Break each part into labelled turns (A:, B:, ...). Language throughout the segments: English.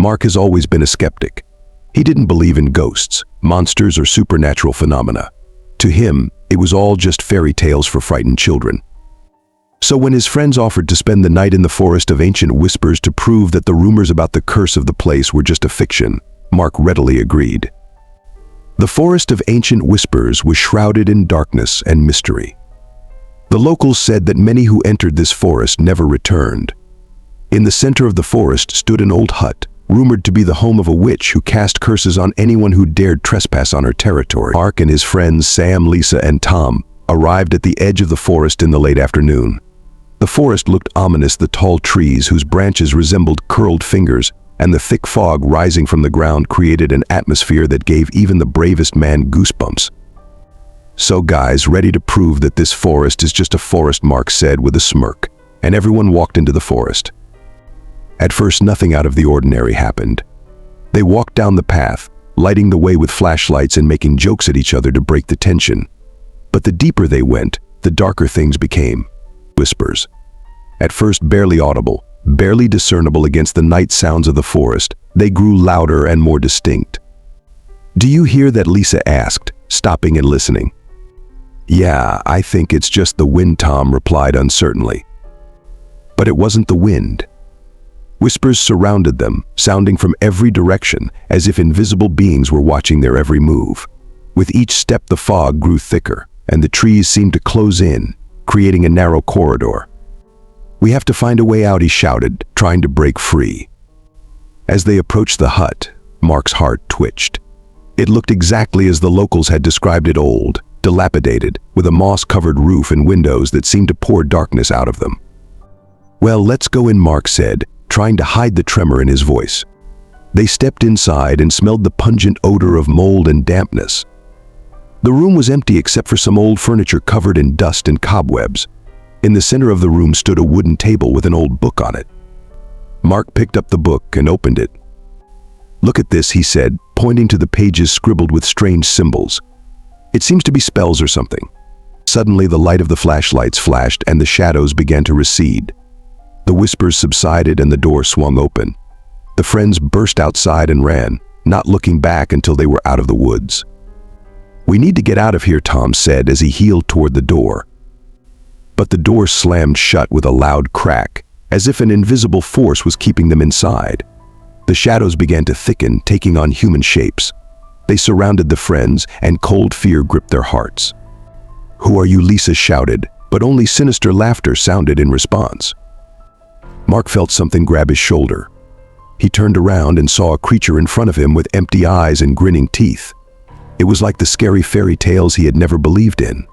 A: Mark has always been a skeptic. He didn't believe in ghosts, monsters, or supernatural phenomena. To him, it was all just fairy tales for frightened children. So when his friends offered to spend the night in the Forest of Ancient Whispers to prove that the rumors about the curse of the place were just a fiction, Mark readily agreed. The Forest of Ancient Whispers was shrouded in darkness and mystery. The locals said that many who entered this forest never returned. In the center of the forest stood an old hut, rumored to be the home of a witch who cast curses on anyone who dared trespass on her territory. Mark and his friends Sam, Lisa, and Tom arrived at the edge of the forest in the late afternoon. The forest looked ominous, the tall trees whose branches resembled curled fingers, and the thick fog rising from the ground created an atmosphere that gave even the bravest man goosebumps. "So guys, ready to prove that this forest is just a forest," Mark said with a smirk, and everyone walked into the forest. At first, nothing out of the ordinary happened. They walked down the path, lighting the way with flashlights and making jokes at each other to break the tension. But the deeper they went, the darker things became. Whispers. At first barely audible, barely discernible against the night sounds of the forest, they grew louder and more distinct. "Do you hear that?" Lisa asked, stopping and listening. "Yeah, I think it's just the wind," Tom replied uncertainly. But it wasn't the wind. Whispers surrounded them, sounding from every direction, as if invisible beings were watching their every move. With each step, the fog grew thicker, and the trees seemed to close in, creating a narrow corridor. "We have to find a way out," he shouted, trying to break free. As they approached the hut, Mark's heart twitched. It looked exactly as the locals had described it: old, dilapidated, with a moss-covered roof and windows that seemed to pour darkness out of them. "Well, let's go in," Mark said, trying to hide the tremor in his voice. They stepped inside and smelled the pungent odor of mold and dampness. The room was empty except for some old furniture covered in dust and cobwebs. In the center of the room stood a wooden table with an old book on it. Mark picked up the book and opened it. "Look at this," he said, pointing to the pages scribbled with strange symbols. "It seems to be spells or something." Suddenly, the light of the flashlights flashed and the shadows began to recede. The whispers subsided and the door swung open. The friends burst outside and ran, not looking back until they were out of the woods. "We need to get out of here," Tom said as he heeled toward the door. But the door slammed shut with a loud crack, as if an invisible force was keeping them inside. The shadows began to thicken, taking on human shapes. They surrounded the friends, and cold fear gripped their hearts. "Who are you?" Lisa shouted, but only sinister laughter sounded in response. Mark felt something grab his shoulder. He turned around and saw a creature in front of him with empty eyes and grinning teeth. It was like the scary fairy tales he had never believed in.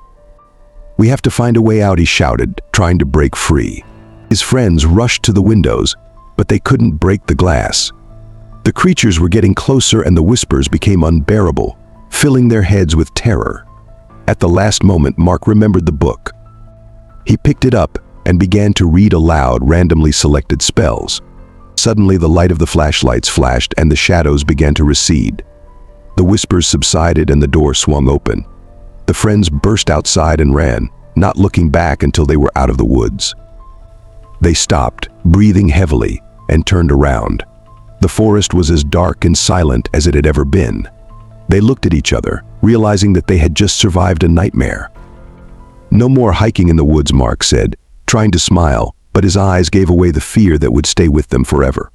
A: "We have to find a way out," he shouted, trying to break free. His friends rushed to the windows, but they couldn't break the glass. The creatures were getting closer and the whispers became unbearable, filling their heads with terror. At the last moment, Mark remembered the book. He picked it up and began to read aloud randomly selected spells. Suddenly, the light of the flashlights flashed and the shadows began to recede. The whispers subsided and the door swung open. The friends burst outside and ran, not looking back until they were out of the woods. They stopped, breathing heavily, and turned around. The forest was as dark and silent as it had ever been. They looked at each other, realizing that they had just survived a nightmare. "No more hiking in the woods," Mark said, trying to smile, but his eyes gave away the fear that would stay with them forever.